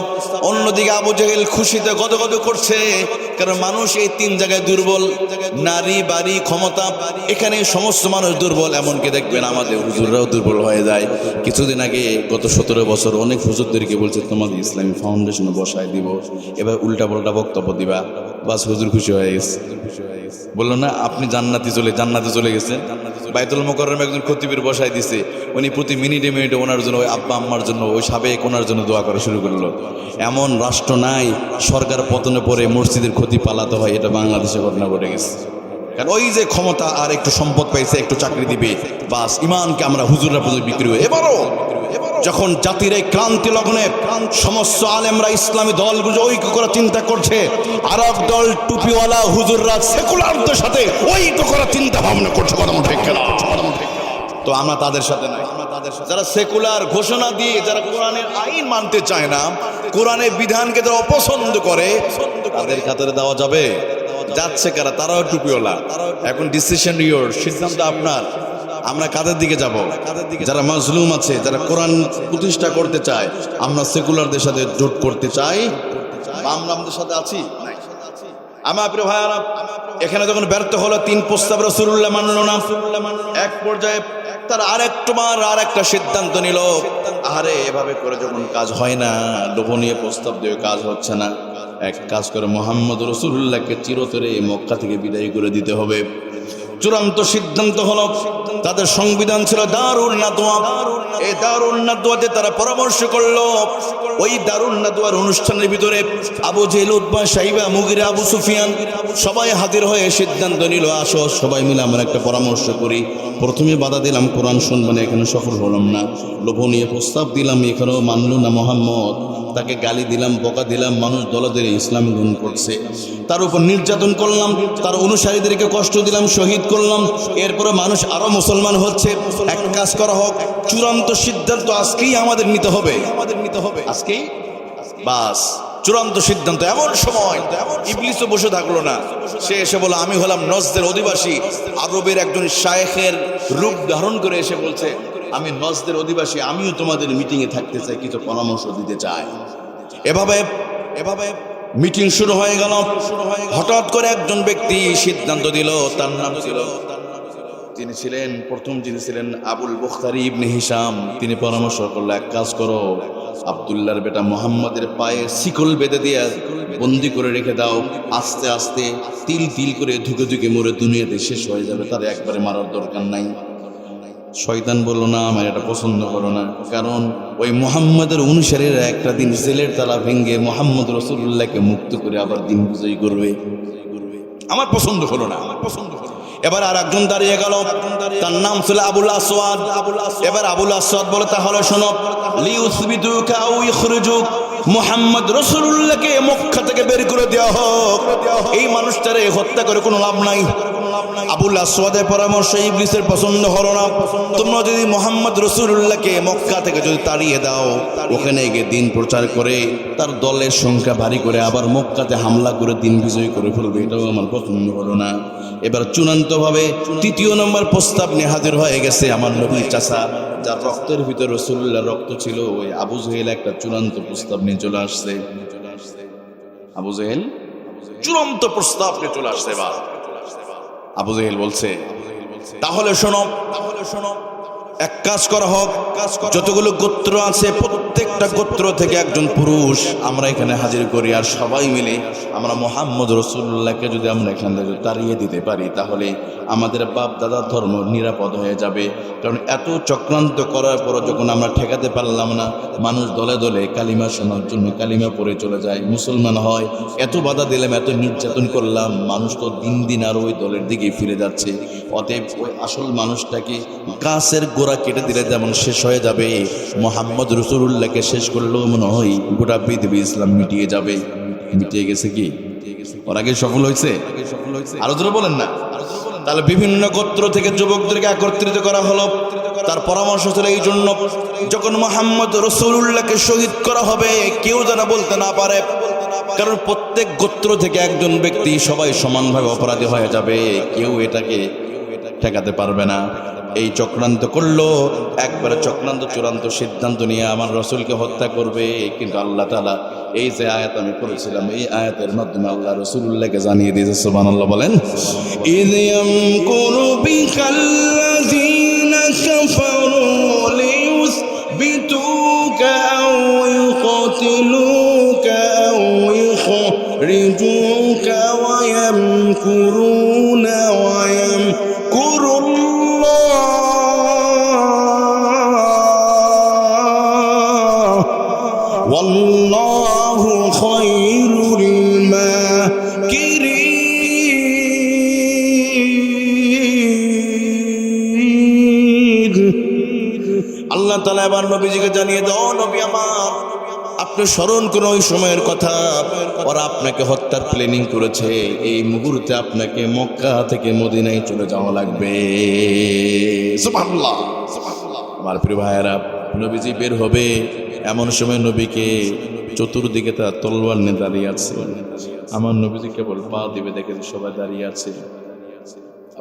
অন্যদিকে আবু জেহেল খুশিতে গদগদ করছে, কারণ মানুষ এই তিন জায়গায় দুর্বল, নারী, বাড়ি, ক্ষমতা, এখানে সমস্ত মানুষ দুর্বল। এমনকি দেখবেন আমাদের হুজুররাও দুর্বল হয়ে যায়। কিছুদিন আগে গত 17 বছর অনেক হুজুরদেরকে বলছে তোমাদের ইসলামী ফাউন্ডেশনে বসায় দিব, এবার উল্টা পাল্টা বক্তব্য দিবা, বাস হুজুর খুশি হয়ে গেছে। বললো না আপনি জান্নাতে চলে গেছেন। বাইতুল মুকাররমে একজন খতিবের বসায় দিছে, উনি প্রতি মিনিটে মিনিটে ওনার জন্য, ওই আব্বা আম্মার জন্য, ওই সাবেক ওনার জন্য দোয়া করা শুরু করলো। এমন রাষ্ট্র নাই, সরকার পতনে পরে মসজিদের ক্ষতি পালাতে হয়, এটা বাংলাদেশে ঘটনা ঘটে গেছে। কারণ ওই যে ক্ষমতা আর একটু সম্পদ পাইছে, একটু চাকরি দিবে, বাস ইমানকে আমরা হুজুররা পর্যন্ত বিক্রি হয়ে। এবারও যখন জাতির এই ক্রান্তি লগ্নে সমস্ত আলেমরা ইসলামী দলগুলো ঐক্য করে চিন্তা করছে, আরব দল টুপিওয়ালা হুজুররা সেকুলারদের সাথে ঐক্য করে চিন্তা ভাবনা করছে, কথা ঠিক না? তো আমরা তাদের সাথে নাই। যারা সেকুলার ঘোষণা দিয়ে, যারা কোরআনের আইন মানতে চায় না, কোরআনের বিধানকে যারা অপছন্দ করে, তাদের কাতারে দেওয়া যাবে? যাচ্ছে কারা? তারাও টুপিওয়ালা। এখন ডিসিশন ইয়োর, সিদ্ধান্ত আপনার। আমরা কাদের দিকে যাব? যারা মাজলুম আছে, যারা কোরআন প্রতিষ্ঠা করতে চায়, আমরা সেকুলারদের সাথে জোট করতে চাই, আমরা আমাদের সাথে আছি। আমার প্রিয় ভাইয়ারা, এখানে যখন ব্যর্থ হলো, 3 প্রস্তাব রাসূলুল্লাহ মানলো না। এক পর্যায়ে তার আর একটা সিদ্ধান্ত নিল, আরে এভাবে করে যখন কাজ হয় না, লোভনীয় প্রস্তাব দিয়ে কাজ হচ্ছে না, এক কাজ করে মুহাম্মদ রাসূলুল্লাহকে চিরতরে মক্কা থেকে বিদায় করে দিতে হবে। চূড়ান্ত সিদ্ধান্ত হলো, তাদের সংবিধান ছিল দারুন নাদওয়া। এই দারুন নাদওয়াতে তারা পরামর্শ করলো। ওই দারুন নাদওয়ার অনুষ্ঠানের ভিতরে আবু জেহেল, উতবা, শাইবা, মুগিরা, আবু সুফিয়ান সবাই হাজির হয়ে সিদ্ধান্ত নিল, আসো সবাই মিলে আমরা একটা পরামর্শ করি। প্রথমে বাধা দিলাম, কোরআন শুনবো না, এখানে সফল হলাম না। লোভনীয় প্রস্তাব দিলাম, এখানেও মানল না মোহাম্মদ। তাকে গালি দিলাম, বকা দিলাম, মানুষ দলে দলে ইসলাম গ্রহণ করছে। তার উপর নির্যাতন করলাম, তার অনুসারীদেরকে কষ্ট দিলাম, শহীদ করলাম। এরপরে মানুষ আরো মুসলমান হচ্ছে। এক কাজ করা হোক, চূড়ান্ত সিদ্ধান্ত আজকেই আমাদের নিতে হবে, আজকেই বাস চূড়ান্ত সিদ্ধান্ত। এমন সময় ইবলিসও বসে থাকলো না, সে এসে বলে, আমি হলাম নজদের অধিবাসী, আরবের একজন শায়েখের রূপ ধারণ করে এসে বলছে, আমি নজদের অধিবাসী, আমিও তোমাদের মিটিংয়ে থাকতে চাই, কিছু পরামর্শ দিতে চাই। এভাবে মিটিং শুরু হয়ে গেল। হঠাৎ করে একজন ব্যক্তি সিদ্ধান্ত দিল, তার নাম ছিল, তিনি ছিলেন আবুল বুখারী ইবনে হিশাম। তিনি পরামর্শ করলো, এক কাজ করো, আব্দুল্লাহর বেটা মুহাম্মাদের পায়ে শিকল বেঁধে দিয়ে বন্দি করে রেখে দাও। আস্তে আস্তে তিল তিল করে ধুকে ধুকে মরে দুনিয়াতে শেষ হয়ে যাবে, তার একবারে মারার দরকার নাই। শয়তান বলল, না, আমার এটা পছন্দ করো না, কারণ ওই মুহাম্মাদের অনুসারীরা একটা দিন জেলের তালা ভেঙে মুহাম্মদ রাসূলুল্লাহকে মুক্ত করে আবার দিন বিজয়ী করবে। আমার পছন্দ হলো না। এবার আর একজন দাঁড়িয়ে গেল, তার নাম ছিল আবুল আসওয়াদ। এবার আবুল আসওয়াদ বলে, তাহলে শোনো, লিউসবিতুকা আও ইখরুজুক, মুহাম্মদ রাসূলুল্লাহকে মক্কা থেকে বের করে দেওয়া হোক, এই মানুষটারে হত্যা করে কোনো লাভ নাই। আবুল আসওয়াদের পরামর্শ ইবলিসের পছন্দ হলো না। তোমরা যদি মুহাম্মদ রাসূলুল্লাহকে মক্কা থেকে যদি তাড়িয়ে দাও, ওখানে গিয়ে দিন প্রচার করে তার দলের সংখ্যা ভারী করে আবার মক্কাতে হামলা করে দিন বিজয় করে ফেলবে, এটাও আমার পছন্দ হলো না। এবার চূড়ান্তভাবে 3 নম্বর প্রস্তাব নিয়ে হাজির হয়ে গেছে আমার নবীর চাচা, যার রক্তের ভিতরে রাসূলুল্লাহর রক্ত ছিল, ওই আবু জেহেল একটা চূড়ান্ত প্রস্তাব নিয়ে চলে আসছে। আবু জেহেল চূড়ান্ত প্রস্তাব নিয়ে চলে আসছে। এবার আবু জেহেল বলছে, তাহলে শোনো, এক কাজ করা হোক, যতগুলো গোত্র আছে প্রত্যেকটা গোত্র থেকে একজন পুরুষ আমরা এখানে হাজির করি, আর সবাই মিলে আমরা মুহাম্মদ রাসূলুল্লাহকে যদি আমরা এখান থেকে তাড়িয়ে দিতে পারি, তাহলে আমাদের বাপ দাদার ধর্ম নিরাপদ হয়ে যাবে। কারণ এত চক্রান্ত করার পর যখন আমরা ঠেকাতে পারলাম না, মানুষ দলে দলে কালিমা শোনার জন্য কালিমা পড়ে চলে যায়, মুসলমান হয়। এত বাধা দিলাম, এত নির্যাতন করলাম, মানুষ তো দিন দিন আর ওই দলের দিকে ফিরে যাচ্ছে। অতএব ওই আসল মানুষটাকে গাছের গোড়া কেটে দিলে যেমন শেষ হয়ে যাবে, মুহাম্মদ রাসূলুল্লাহকে শেষ করলেও মনে হয় গোটা পৃথিবী ইসলাম মিটিয়ে যাবে। মিটিয়ে গেছে কি? ওর আগে সফল হয়েছে? আরো জোরে বলেন না। তাহলে বিভিন্ন গোত্র থেকে যুবকদেরকে একত্রিত করা হলো। তার পরামর্শ ছিল এই জন্য, যখন মুহাম্মদ রাসূলুল্লাহকে শহীদ করা হবে, কেউ যেন বলতে না পারে, কারণ প্রত্যেক গোত্র থেকে একজন ব্যক্তি, সবাই সমানভাবে অপরাধী হয়ে যাবে, কেউ এটাকে ঠেকাতে পারবে না। এই চক্রান্ত করলো, একবারে চক্রান্ত চূড়ান্ত সিদ্ধান্ত নিয়ে আমার রাসূলকে হত্যা করবে। কিন্তু আল্লাহ তাআলা এই যে আয়াত আমি পড়েছিলাম, এই আয়াতের মাধ্যমে আল্লাহ রাসূলুল্লাহকে জানিয়ে দিয়েছে। সুবহানাল্লাহ বলেন। ইয ইয়ামকুরু বিকাল্লাযীনা কাফারু লিয়ুসবিতুকা আও ইউকতিলুকা আও ইখরিজুকা ওয়া ইয়ামকুরুনা ওয়া ইয়ামকুরুল্লাহ ওয়াল্লাহু খায়রুল মাকিরিন। আল্লাহ তাআলা এবার নবীজিকে জানিয়ে দাও, নবী আমার, আপনি স্মরণ করুন ওই সময়ের কথা, ওরা আপনাকে হত্যার প্ল্যানিং করেছে। এই মুহূর্তে আপনাকে মক্কা থেকে মদিনায় চলে যাওয়া লাগবে। সুবহানাল্লাহ। আমার প্রিয় ভাইয়েরা, নবীজি বের হবে, এমন সময় নবীকে চতুর্দিকে তার তলোয়ার নিয়ে দাঁড়িয়ে আছে। আমার নবীজি কেবল পা দিবে, দেখে সবাই দাঁড়িয়ে আছে।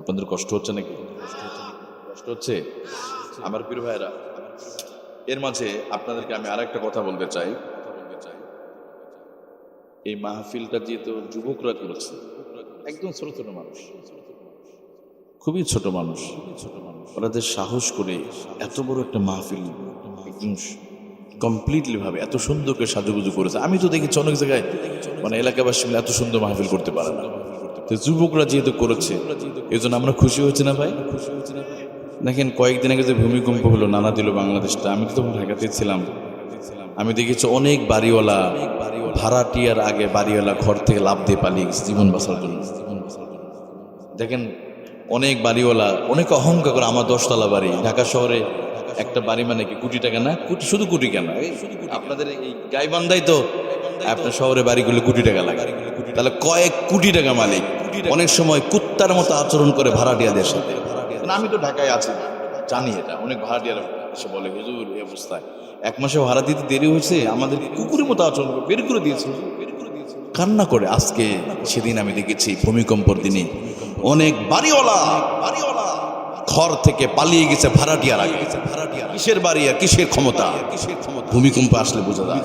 আপনাদের কষ্ট হচ্ছে নাকি? কষ্ট হচ্ছে? আমার প্রিয় ভাইয়েরা, এর মাঝে আপনাদেরকে আমি আরেকটা কথা বলতে চাই। এই মাহফিলটা যেহেতু যুবকরা করেছে, একদম ছোট ছোট মানুষ, খুবই ছোট মানুষ, ওরা যে সাহস করে এত বড় একটা মাহফিল একদম কমপ্লিটলি ভাবে এত সুন্দর করে সাজুগুজু করেছে। আমি তো দেখেছি অনেক জায়গায় মানে এলাকাবাসী মিলে এত সুন্দর মাহফিল করতে পারে না। তো যুবকরা যেহেতু করেছে, এই জন্য আমরা খুশি হয়েছি না ভাই? দেখেন, কয়েকদিন আগে যে ভূমিকম্প হলো, নানা দিল বাংলাদেশটা, আমি তো তখন ঢাকাতে ছিলাম। আমি দেখেছি অনেক বাড়িওয়ালা, ভাড়াটিয়ার আগে বাড়িওয়ালা ঘর থেকে লাফ দিয়ে পালিয়ে গেছে জীবন বাঁচার জন্য। দেখেন, অনেক বাড়িওয়ালা অনেক অহংকার করে, আমার 10তলা বাড়ি, ঢাকা শহরে একটা বাড়ি মানে কি কোটি টাকা না? শুধু কোটি কেন, আপনাদের এই গাইবান্ধাই তো আপনার শহরে বাড়িগুলো কোটি টাকা লাগে, তাহলে কয়েক কোটি টাকা মালিক অনেক সময় কুত্তার মতো আচরণ করে ভাড়াটিয়াদের সাথে। আমি তো ঢাকায় আছি, জানি এটা। অনেক ভাড়াটিয়ারা এসে বলে, হুজুর এই অবস্থায় 1 মাসে ভাড়া দিতে দেরি হয়েছে, আমাদের কুকুরের মতো আচরণ করে বের করে দিয়েছে, কান্না করে। আজকে সেদিন আমি দেখেছি ভূমিকম্পর দিনে অনেক বাড়িওয়ালা ঘর থেকে পালিয়ে গেছে ভাড়াটিয়ার আগে। কিসের বাড়ি আর কিসের ক্ষমতা? ভূমিকম্প আসলে বোঝা যায়।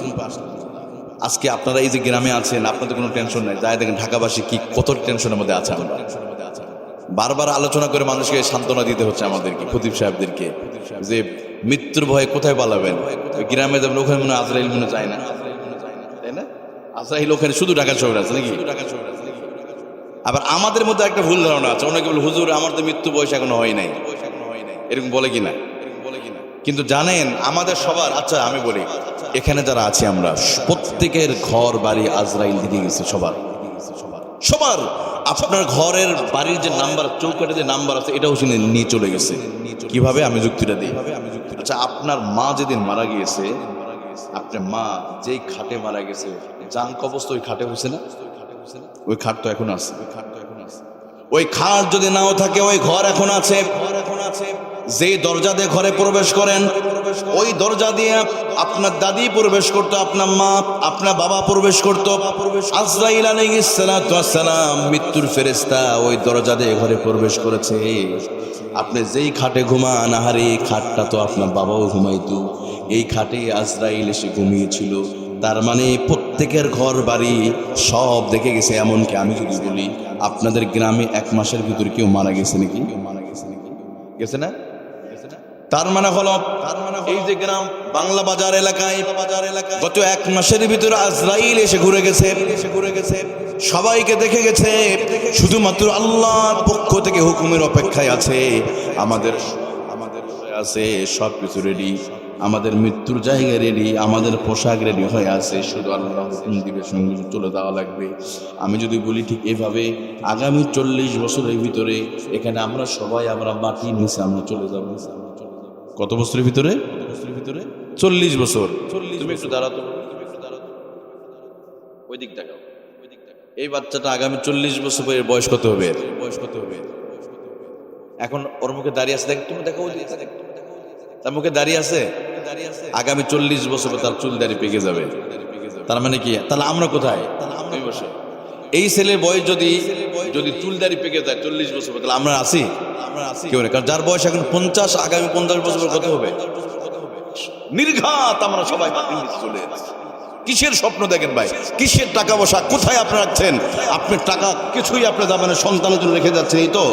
আজকে আপনারা এই যে গ্রামে আছেন, আপনাদের কোনো টেনশন নাই। যাই দেখেন ঢাকাবাসী কি কত টেনশনের মধ্যে আছে। আমরা বারবার আলোচনা করে মানুষকে সান্ত্বনা দিতে হচ্ছে আমাদেরকে, খতিব সাহেবদেরকে, যে মৃত্যুর ভয়ে কোথায় পালাবেন? গ্রামে যাবেন, ওখানে মনে হয় আজরাইল মনে যায় না, তাই না? আজরাইল ওখানে শুধু ঢাকা শহরে আছে নাকি? আবার আমাদের মধ্যে একটা ভুল ধারণা আছে, অনেকে বলে হুজুর আমার তো মৃত্যু বয়স এখনো হয় নাই, এরকম বলে কিনা। কিন্তু জানেন আমাদের সবার, আচ্ছা আমি বলি, এখানে যারা আছি আমরা প্রত্যেকের ঘর বাড়ি আজরাইল দিকে গেছে, সবার। আপনার ঘরের বাড়ির যে নাম্বার, চৌকাঠে যে নাম্বার আছে, এটাও সে নিয়ে চলে গেছে। কিভাবে? আমি যুক্তিটা দিই। আচ্ছা, আপনার মা যেদিন মারা গিয়েছে, আপনার মা যেই খাটে মারা গেছে, জান কবজ তো ওই খাটে হয়েছে না? ওই খাট তো এখন আছে। ওই খাট যদি নাও থাকে, ওই ঘর এখন আছে। যেই দরজা দিয়ে ঘরে প্রবেশ করেন, ওই দরজা দিয়ে আপনার দাদি প্রবেশ করতো, আপনার মা, আপনার বাবা প্রবেশ করতো। আজরাইল আলাইহিস সালাতু ওয়াস সালাম, মৃত্যুর ফেরেশতা, ওই দরজা দিয়ে ঘরে প্রবেশ করেছে। আপনি যেই খাটে ঘুমান, আহারে এই খাটটা তো আপনার বাবাও ঘুমাইতো, এই খাটে আজরাইল এসে ঘুমিয়েছিল। তার মানে প্রত্যেকের ঘর বাড়ি সব দেখে গেছে। এমনকি আমি যদি বলি, আপনাদের গ্রামে 1 মাসের ভিতরে কেউ মারা গেছে নাকি? গেছে না? তার মানে হলো এই যে গ্রাম বাংলা বাজার এলাকায় গত 1 মাসের ভিতরে আজরাইল এসে ঘুরে গেছে, সবাইকে দেখে গেছে। শুধুমাত্র আল্লাহর পক্ষ থেকে হুকুমের অপেক্ষায় আছে। আমাদের আছে সব কিছু রেডি, আমাদের মৃত্যুর জায়গা রেডি, আমাদের পোশাক রেডি হয়ে আছে, শুধু আল্লাহ হুকুম দিবে, সঙ্গে চলে যাওয়া লাগবে। আমি যদি বলি ঠিক এভাবে আগামী 40 বছরের ভিতরে এখানে আমরা সবাই আমরা মাটির নিচে আমরা চলে যাব। কত বছরের ভিতরে? 40 বছর। তুমি একটু দাঁড়াতো, ওই দিক দেখাও। এই বাচ্চাটা আগামী 40 বছর পরে বয়স কত হবে? এখন ওর মুখে দাঁড়িয়ে আছে, দেখ, তুমি দেখো, তার মুখে দাঁড়িয়ে আছে। আগামী 40 বছর তার চুল দাড়ি পেকে যাবে। তার মানে কি? তাহলে আমরা কোথায়? এই ছেলের বয়স যদি যদি চুলদারি পেকে যায় 40 বছর, তাহলে আমরা আছি কেউ নেই। কারণ যার বয়স এখন 50, আগামী 50 বছর কত হবে? নির্ঘাত আমরা সবাই মাটির নিচে চলে যাচ্ছি। কিসের স্বপ্ন দেখেন ভাই? কিসের টাকা পয়সা কোথায় আপনি রাখছেন? আপনার টাকা কিছুই আপনি যাবেন সন্তানের জন্য রেখে যাচ্ছেন, এই তো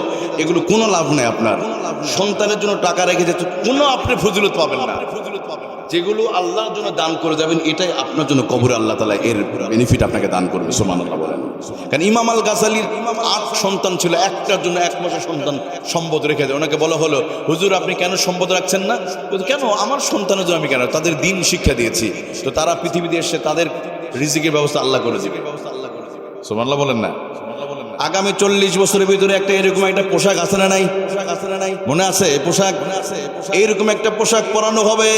এগুলো কোনো লাভ নেই। আপনার সন্তানের জন্য টাকা রেখে যাচ্ছেন, কোনো আপনি ফজিলত পাবেন না। যেগুলো আল্লাহর জন্য দান করে যাবেন, এটাই আপনার জন্য কবরে আল্লাহ তাআলা এর বেনিফিট আপনাকে দান করবে। সুবহানাল্লাহ বলেন। কারণ ইমাম আল গাজালির 8 সন্তান ছিল, একটার জন্য 1 মাসের সন্তান সম্পদ রেখে দেয়। ওনাকে বলা হলো, হুজুর আপনি কেন সম্পদ রাখছেন না? কেন? আমার সন্তানের জন্য আমি কেন? তাদের দিন শিক্ষা দিয়েছি, তো তারা পৃথিবীতে এসে তাদের রিজিকের ব্যবস্থা আল্লাহ করে দিবে। সুবহানাল্লাহ বলেন না? আগামী 40 বছরের ভিতরে একটা এরকম একটা পোশাক আছে না নাই? মনে আছে? পোশাক এইরকম একটা পোশাক পরানো হবে,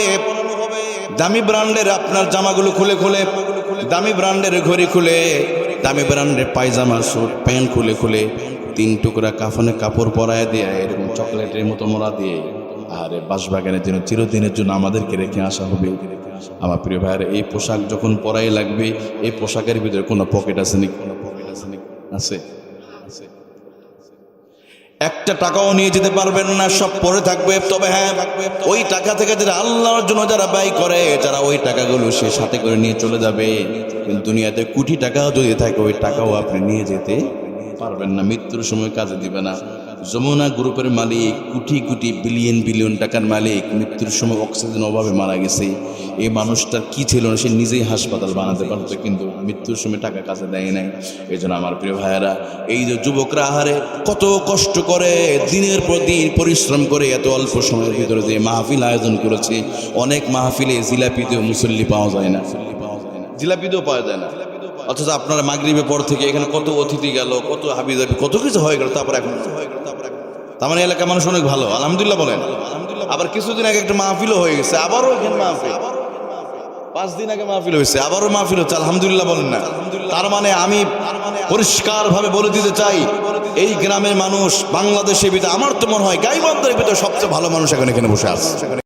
দামি ব্র্যান্ডের আপনার জামাগুলো খুলে খুলে, দামি ব্র্যান্ডের ঘড়ি খুলে, দামি ব্র্যান্ডের পায়জামা স্যুট প্যান্ট খুলে খুলে, 3 টুকরা কাফনে কাপড় পরায় দিয়ে, এরকম চকলেটের মতো মোড়া দিয়ে, আর বাঁশবাগানের জন্য চিরদিনের জন্য আমাদেরকে রেখে আসা হবে। আমার প্রিয় ভাইয়ের, এই পোশাক যখন পরাই লাগবে, এই পোশাকের ভিতরে কোনো পকেট আছে নাকি? আছে? একটা টাকাও নিয়ে যেতে পারবেন না, সব পরে থাকবে। তবে হ্যাঁ, ওই টাকা থেকে যারা আল্লাহর জন্য যারা ব্যয় করে, যারা ওই টাকাগুলো সে সাথে করে নিয়ে চলে যাবে। কিন্তু দুনিয়াতে কোটি টাকাও যদি থাকে, ওই টাকাও আপনি নিয়ে যেতে পারবেন না, মৃত্যুর সময় কাজে দিবে না। যমুনা গ্রুপের মালিক, কোটি কোটি বিলিয়ন বিলিয়ন টাকার মালিক, মৃত্যুর সময় অক্সিজেন অভাবে মারা গেছে। এই মানুষটার কি ছিল না, সে নিজেই হাসপাতাল বানাতে পারতো, কিন্তু মৃত্যুর সময় টাকা কাজে দেয় নাই। এই জন্য আমার প্রিয় ভাইয়েরা, এই যে যুবকরা আহারে কত কষ্ট করে দিনের পর দিন পরিশ্রম করে এত অল্প সময়ের ভিতরে যে মাহফিল আয়োজন করেছে, অনেক মাহফিলে জিলাপিতেও মুসল্লি পাওয়া যায় না, জিলাপিতেও পাওয়া যায় না। অথচ আপনারা মাগরিবের পর থেকে এখানে কত অতিথি গেল, কত হাবিজাবি, কত কিছু হয়ে গেল, তারপর এখন তার মানে এলাকার মানুষ অনেক ভালো, আলহামদুলিল্লাহ বলেন। আবার কিছুদিন আগে একটা মাহফিলও হয়ে গেছে, আবারও এখানে মাহফিল, 5 দিন আগে মাহফিল হয়েছে, আবারও মাহফিল হচ্ছে, আলহামদুলিল্লাহ বলেন না? তার মানে আমি পরিষ্কার ভাবে বলে দিতে চাই, এই গ্রামের মানুষ বাংলাদেশের ভিতরে আমার তো মনে হয় গাইবান্ধার ভিতরে সবচেয়ে ভালো মানুষ এখন এখানে বসে আছে।